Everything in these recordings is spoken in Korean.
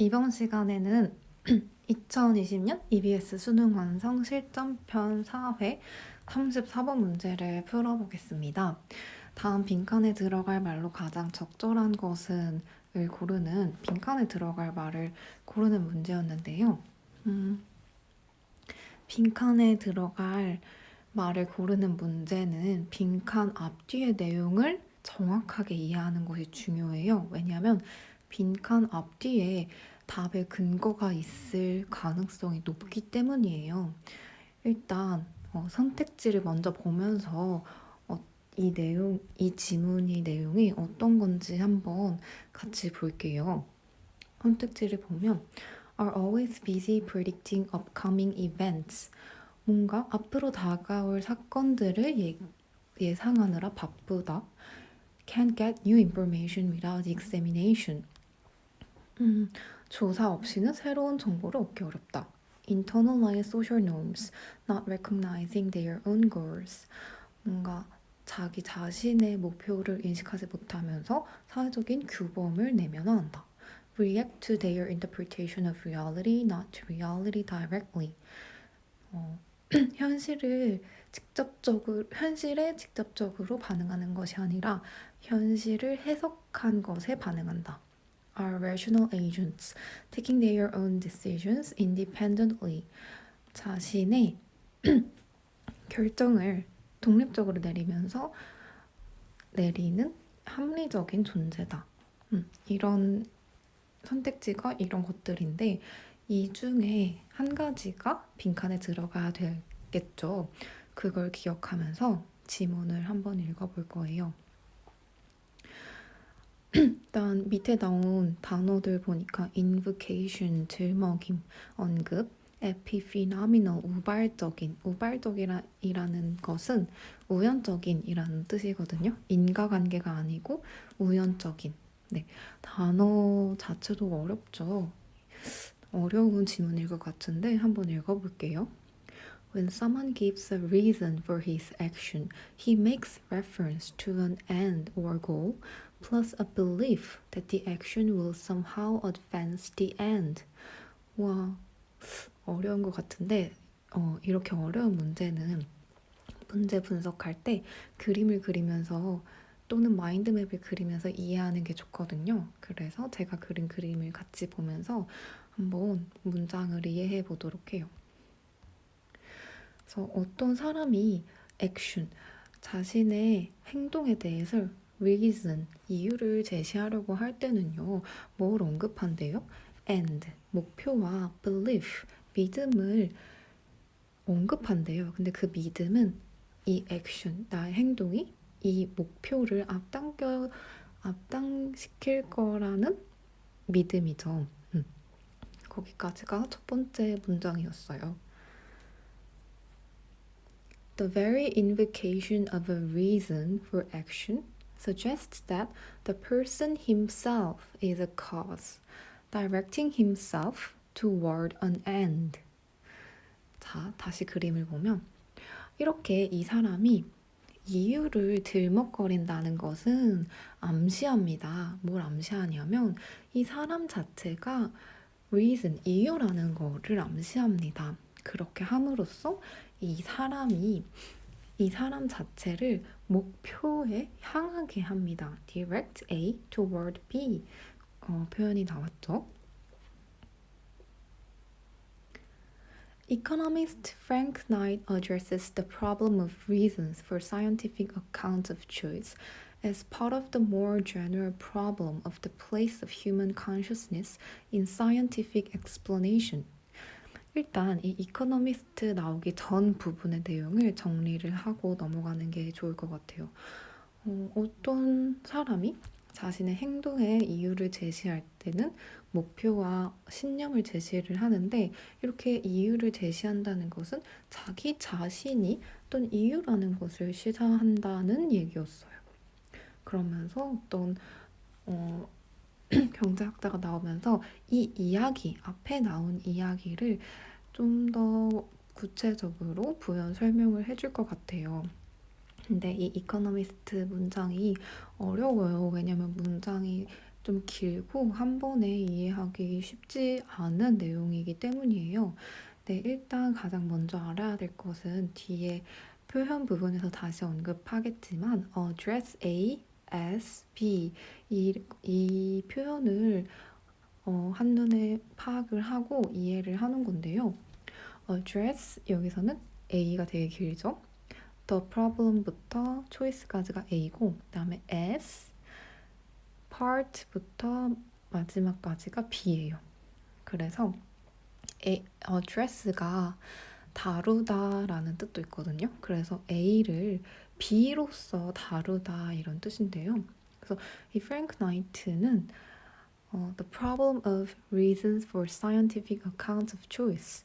이번 시간에는 2020년 EBS 수능 완성 실전편 4회 34번 문제를 풀어보겠습니다. 다음 빈칸에 들어갈 말로 가장 적절한 것은 을 고르는 빈칸에 들어갈 말을 고르는 문제였는데요. 빈칸에 들어갈 말을 고르는 문제는 빈칸 앞뒤의 내용을 정확하게 이해하는 것이 중요해요. 왜냐하면 빈칸 앞뒤에 답의 근거가 있을 가능성이 높기 때문이에요. 일단 선택지를 먼저 보면서 이 지문의 내용이 어떤 건지 한번 같이 볼게요. 선택지를 보면 are always busy predicting upcoming events. 뭔가 앞으로 다가올 사건들을 예상하느라 바쁘다. Can't get new information without examination. 조사 없이는 새로운 정보를 얻기 어렵다. Internalize social norms, not recognizing their own goals. 뭔가 자기 자신의 목표를 인식하지 못하면서 사회적인 규범을 내면화 한다. React to their interpretation of reality, not to reality directly. 현실에 직접적으로 반응하는 것이 아니라 현실을 해석한 것에 반응한다. Are rational agents, taking their own decisions independently. 자신의 결정을 독립적으로 내리는 합리적인 존재다. 이런 선택지가 이런 것들인데 이 중에 한 가지가 빈칸에 들어가야 되겠죠. 그걸 기억하면서 지문을 한번 읽어볼 거예요. 일단 밑에 나온 단어들 보니까 invocation, 들먹임, 언급, epiphenomenal, 우발적이라는 것은 우연적인이라는 뜻이거든요. 인과관계가 아니고 우연적인. 네, 단어 자체도 어렵죠. 어려운 지문일 것 같은데 한번 읽어볼게요. When someone gives a reason for his action, he makes reference to an end or goal, plus a belief that the action will somehow advance the end. 와, 어려운 것 같은데 이렇게 어려운 문제는 문제 분석할 때 그림을 그리면서 또는 마인드맵을 그리면서 이해하는 게 좋거든요. 그래서 제가 그린 그림을 같이 보면서 한번 문장을 이해해 보도록 해요. 그래서 어떤 사람이 액션, 자신의 행동에 대해서 reason, 이유를 제시하려고 할 때는요, 뭘 언급한대요? end, 목표와 belief, 믿음을 언급한대요. 근데 그 믿음은 이 액션, 나의 행동이 이 목표를 앞당시킬 거라는 믿음이죠. 거기까지가 첫 번째 문장이었어요. The very invocation of a reason for action suggests that the person himself is a cause, directing himself toward an end. 자, 다시 그림을 보면 이렇게 이 사람이 이유를 들먹거린다는 것은 암시합니다. 뭘 암시하냐면 이 사람 자체가 reason, 이유라는 거를 암시합니다. 그렇게 함으로써 이 사람 자체를 목표에 향하게 합니다. Direct A toward B 표현이 나왔죠. Economist Frank Knight addresses the problem of reasons for scientific accounts of choice as part of the more general problem of the place of human consciousness in scientific explanation. 일단 이 이코노미스트 나오기 전 부분의 내용을 정리를 하고 넘어가는 게 좋을 것 같아요. 어떤 사람이 자신의 행동의 이유를 제시할 때는 목표와 신념을 제시를 하는데 이렇게 이유를 제시한다는 것은 자기 자신이 어떤 이유라는 것을 시사한다는 얘기였어요. 그러면서 어떤 경제학자가 나오면서 이 이야기, 앞에 나온 이야기를 좀 더 구체적으로 부연 설명을 해줄 것 같아요. 근데 이 이코노미스트 문장이 어려워요. 왜냐면 문장이 좀 길고 한 번에 이해하기 쉽지 않은 내용이기 때문이에요. 네, 일단 가장 먼저 알아야 될 것은 뒤에 표현 부분에서 다시 언급하겠지만 dress A as B 이 표현을 한눈에 파악을 하고 이해를 하는 건데요. dress 여기서는 A가 되게 길죠. the problem부터 choice까지가 A고 그다음에 as part부터 마지막까지가 B예요. 그래서 dress가 다루다라는 뜻도 있거든요. 그래서 A를 B로서 다루다 이런 뜻인데요. 그래서 이 프랭크 나이트는 The problem of reasons for scientific accounts of choice.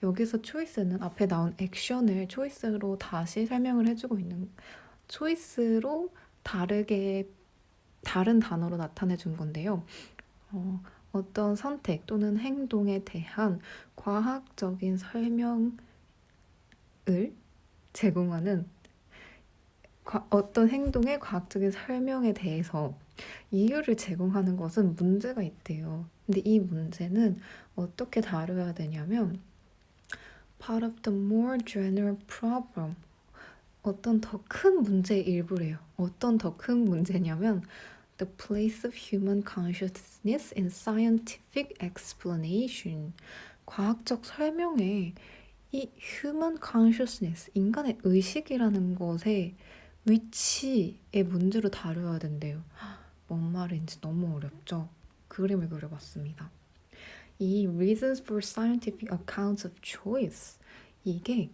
여기서 choice는 앞에 나온 액션을 choice로 다시 설명을 해주고 있는 choice로 다른 단어로 나타내 준 건데요. 어떤 선택 또는 행동에 대한 과학적인 설명을 제공하는 어떤 행동의 과학적인 설명에 대해서 이유를 제공하는 것은 문제가 있대요. 근데 이 문제는 어떻게 다뤄야 되냐면 part of the more general problem 어떤 더 큰 문제의 일부래요. 어떤 더 큰 문제냐면 the place of human consciousness in scientific explanation 과학적 설명에 이 human consciousness 인간의 의식이라는 것의 위치의 문제로 다뤄야 된대요. 뭔 말인지 너무 어렵죠? 그림을 그려봤습니다. 이 reasons for scientific accounts of choice 이게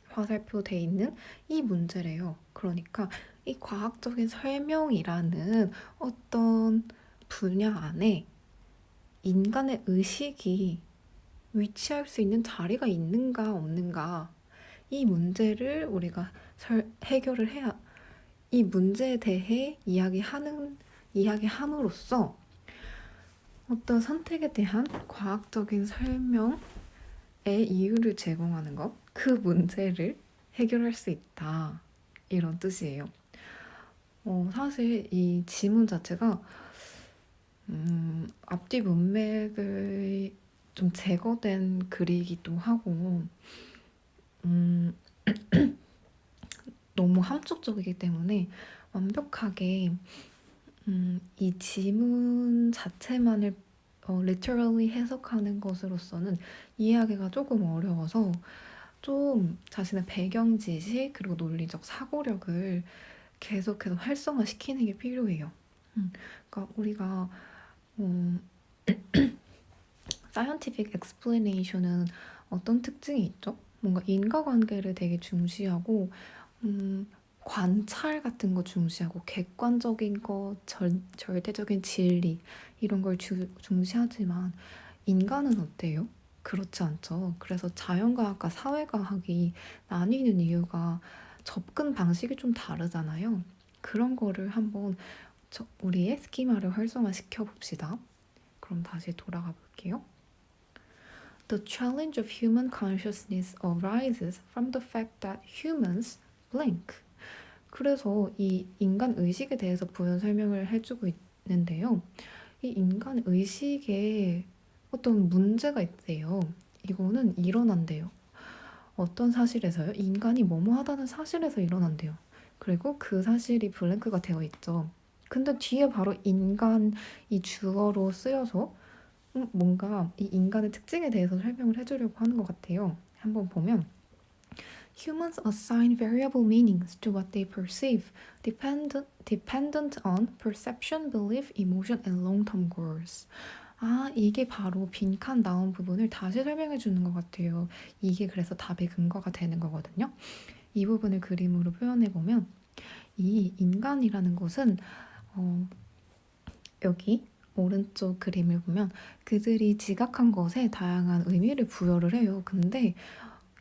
화살표 돼 있는 이 문제래요. 그러니까 이 과학적인 설명이라는 어떤 분야 안에 인간의 의식이 위치할 수 있는 자리가 있는가 없는가 이 문제를 우리가 해결을 해야 이 문제에 대해 이야기함으로써 어떤 선택에 대한 과학적인 설명의 이유를 제공하는 것, 그 문제를 해결할 수 있다. 이런 뜻이에요. 사실 이 지문 자체가 앞뒤 문맥을 좀 제거된 글이기도 하고 너무 함축적이기 때문에 완벽하게 이 지문 자체만을 literally 해석하는 것으로서는 이해하기가 조금 어려워서 좀 자신의 배경 지식 그리고 논리적 사고력을 계속해서 활성화시키는 게 필요해요. 그러니까 우리가 scientific explanation은 어떤 특징이 있죠? 뭔가 인과관계를 되게 중시하고 관찰 같은 거 중시하고 객관적인 거, 절대적인 진리 이런 걸 중시하지만 인간은 어때요? 그렇지 않죠. 그래서 자연과학과 사회과학이 나뉘는 이유가 접근 방식이 좀 다르잖아요. 그런 거를 한번 우리의 스키마를 활성화시켜 봅시다. 그럼 다시 돌아가 볼게요. The challenge of human consciousness arises from the fact that humans blink. 그래서 이 인간 의식에 대해서 부연 설명을 해주고 있는데요. 이 인간 의식에 어떤 문제가 있대요. 이거는 일어난대요. 어떤 사실에서요? 인간이 뭐뭐 하다는 사실에서 일어난대요. 그리고 그 사실이 블랭크가 되어 있죠. 근데 뒤에 바로 인간 이 주어로 쓰여서 뭔가 이 인간의 특징에 대해서 설명을 해주려고 하는 것 같아요. 한번 보면 Humans assign variable meanings to what they perceive, dependent on perception, belief, emotion, and long-term goals. 이게 바로 빈칸 나온 부분을 다시 설명해 주는 것 같아요. 이게 그래서 답의 근거가 되는 거거든요. 이 부분을 그림으로 표현해 보면 이 인간이라는 것은 여기 오른쪽 그림을 보면 그들이 지각한 것에 다양한 의미를 부여를 해요. 근데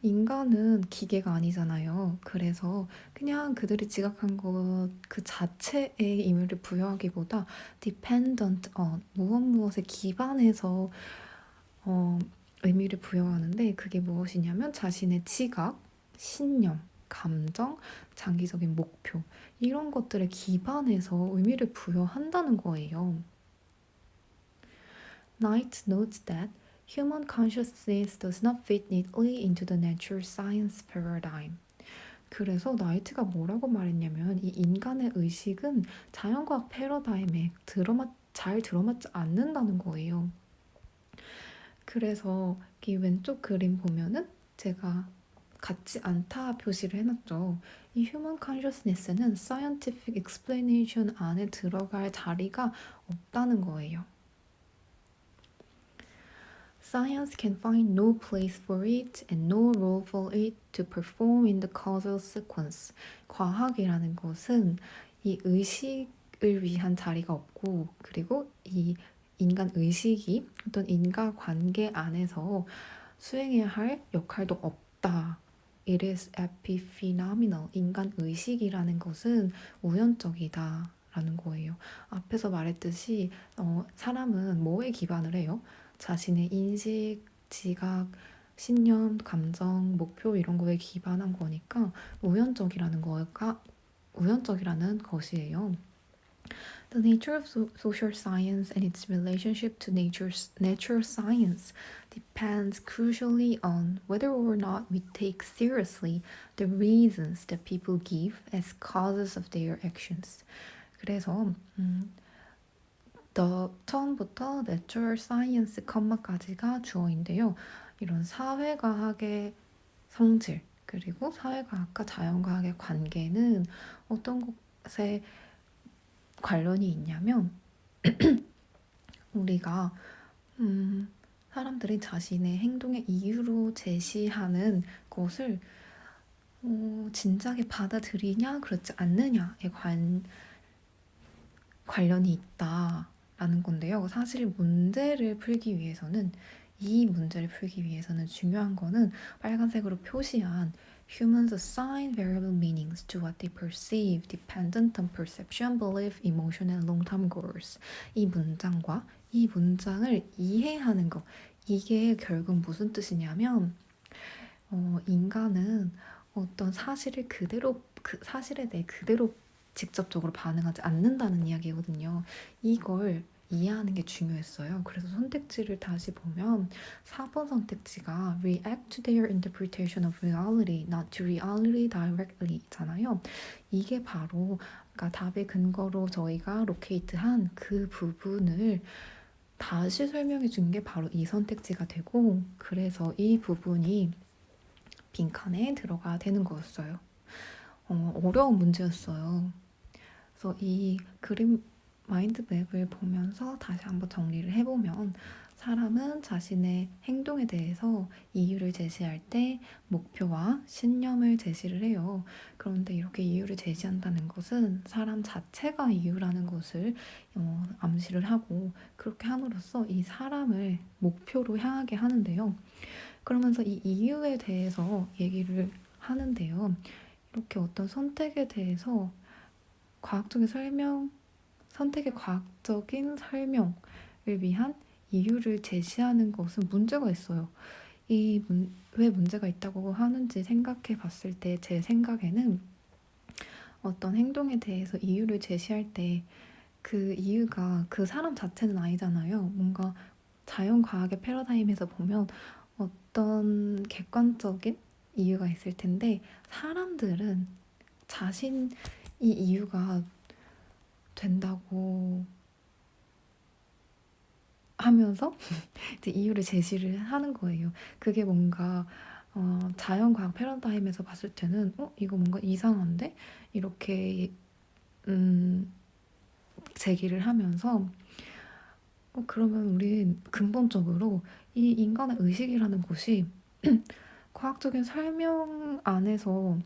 인간은 기계가 아니잖아요. 그래서 그냥 그들이 지각한 것 그 자체의 의미를 부여하기보다 dependent on 무엇에 기반해서 의미를 부여하는데 그게 무엇이냐면 자신의 지각, 신념 감정, 장기적인 목표 이런 것들에 기반해서 의미를 부여한다는 거예요. Knight notes that human consciousness does not fit neatly into the natural science paradigm. 그래서 나이트가 뭐라고 말했냐면 이 인간의 의식은 자연과학 패러다임에 잘 들어맞지 않는다는 거예요. 그래서 이 왼쪽 그림 보면은 제가 같지 않다 표시를 해놨죠. 이 human consciousness는 scientific explanation 안에 들어갈 자리가 없다는 거예요. Science can find no place for it and no role for it to perform in the causal sequence. 과학이라는 것은 이 의식을 위한 자리가 없고 그리고 이 인간 의식이 어떤 인과관계 안에서 수행해야 할 역할도 없다. It is epiphenomenal. 인간 의식이라는 것은 우연적이다. 라는 거예요. 앞에서 말했듯이 사람은 뭐에 기반을 해요? 자신의 인식, 지각, 신념, 감정, 목표 이런 거에 기반한 거니까 우연적이라는 것이에요. The nature of social science and its relationship to natural science depends crucially on whether or not we take seriously the reasons that people give as causes of their actions. 그래서 처음부터 Natural Science, 컴마까지가 주어인데요. 이런 사회과학의 성질 그리고 사회과학과 자연과학의 관계는 어떤 것에 관련이 있냐면 우리가 사람들이 자신의 행동의 이유로 제시하는 것을 진작에 받아들이냐 그렇지 않느냐에 관련이 있다라는 건데요. 사실 이 문제를 풀기 위해서는 중요한 거는 빨간색으로 표시한 Humans assign variable meanings to what they perceive, dependent on perception, belief, emotion, and long-term goals. 이 문장과 이 문장을 이해하는 거. 이게 결국 무슨 뜻이냐면 인간은 어떤 사실을 그 사실에 대해 그대로 직접적으로 반응하지 않는다는 이야기거든요. 이걸 이해하는 게 중요했어요. 그래서 선택지를 다시 보면 4번 선택지가 react to their interpretation of reality, not to reality directly 잖아요. 이게 바로 그러니까 답의 근거로 저희가 로케이트한 그 부분을 다시 설명해 준 게 바로 이 선택지가 되고 그래서 이 부분이 빈칸에 들어가야 되는 거였어요. 어려운 문제였어요. 그래서 이 그림 마인드맵을 보면서 다시 한번 정리를 해보면 사람은 자신의 행동에 대해서 이유를 제시할 때 목표와 신념을 제시를 해요. 그런데 이렇게 이유를 제시한다는 것은 사람 자체가 이유라는 것을 암시를 하고 그렇게 함으로써 이 사람을 목표로 향하게 하는데요. 그러면서 이 이유에 대해서 얘기를 하는데요. 이렇게 어떤 선택에 대해서 선택의 과학적인 설명을 위한 이유를 제시하는 것은 문제가 있어요. 왜 문제가 있다고 하는지 생각해 봤을 때 제 생각에는 어떤 행동에 대해서 이유를 제시할 때 그 이유가 그 사람 자체는 아니잖아요. 뭔가 자연과학의 패러다임에서 보면 어떤 객관적인 이유가 있을 텐데 사람들은 자신이 이유가 된다고 하면서 이제 이유를 제시를 하는 거예요. 그게 뭔가 자연과학 패러다임에서 봤을 때는 이거 뭔가 이상한데? 이렇게 제기를 하면서 그러면 우리 근본적으로 이 인간의 의식이라는 것이 과학적인 설명 안에서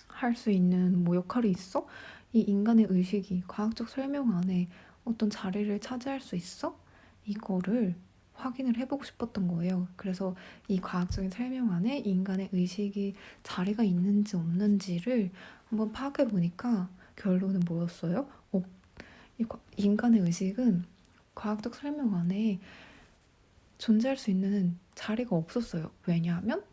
할 수 있는 뭐 역할이 있어? 이 인간의 의식이 과학적 설명 안에 어떤 자리를 차지할 수 있어? 이거를 확인을 해보고 싶었던 거예요. 그래서 이 과학적인 설명 안에 인간의 의식이 자리가 있는지 없는지를 한번 파악해 보니까 결론은 뭐였어요? 인간의 의식은 과학적 설명 안에 존재할 수 있는 자리가 없었어요. 왜냐하면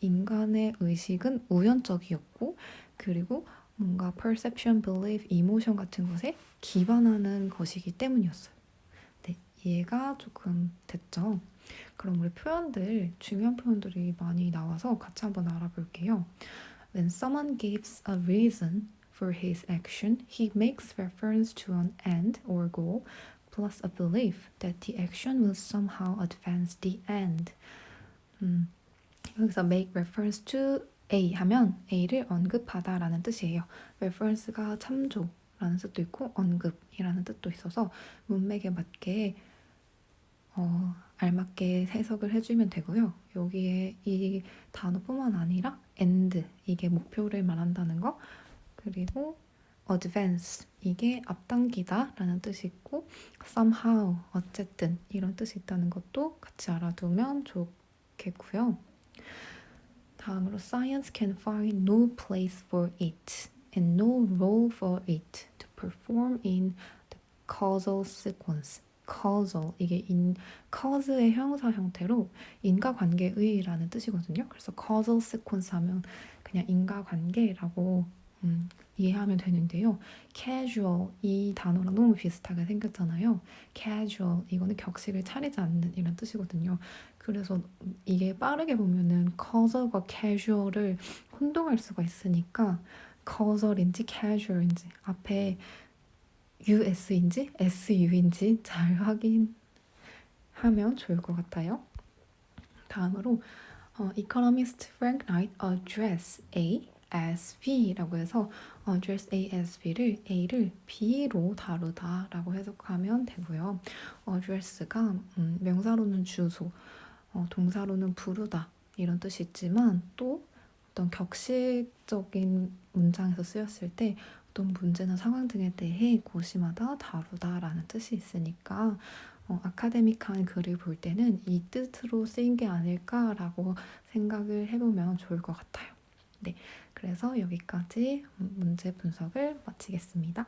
인간의 의식은 우연적이었고 그리고 뭔가 perception, belief, emotion 같은 것에 기반하는 것이기 때문이었어요. 네, 이해가 조금 됐죠? 그럼 우리 표현들, 중요한 표현들이 많이 나와서 같이 한번 알아볼게요. When someone gives a reason for his action, he makes reference to an end or goal plus a belief that the action will somehow advance the end. 여기서 make reference to A 하면 A를 언급하다 라는 뜻이에요. reference가 참조라는 뜻도 있고 언급이라는 뜻도 있어서 문맥에 맞게 알맞게 해석을 해주면 되고요. 여기에 이 단어뿐만 아니라 end 이게 목표를 말한다는 거 그리고 advance 이게 앞당기다 라는 뜻이 있고 somehow 어쨌든 이런 뜻이 있다는 것도 같이 알아두면 좋겠고요. 다음으로 science can find no place for it and no role for it to perform in the causal sequence. causal 이게 cause의 형용사 형태로 인과관계의라는 뜻이거든요. 그래서 causal sequence 하면 그냥 인과관계라고 이해하면 되는데요. casual 이 단어랑 너무 비슷하게 생겼잖아요. casual 이거는 격식을 차리지 않는 이런 뜻이거든요. 그래서 이게 빠르게 보면은 causal과 casual을 혼동할 수가 있으니까 causal인지 casual인지 앞에 US인지 SU인지 잘 확인하면 좋을 것 같아요. 다음으로 economist Frank Knight address A as B라고 해서 address A as B를 A를 B로 다루다라고 해석하면 되고요. address가 명사로는 주소, 동사로는 부르다 이런 뜻이 있지만 또 어떤 격식적인 문장에서 쓰였을 때 어떤 문제나 상황 등에 대해 고심하다, 다루다라는 뜻이 있으니까 아카데믹한 글을 볼 때는 이 뜻으로 쓰인 게 아닐까라고 생각을 해보면 좋을 것 같아요. 네, 그래서 여기까지 문제 분석을 마치겠습니다.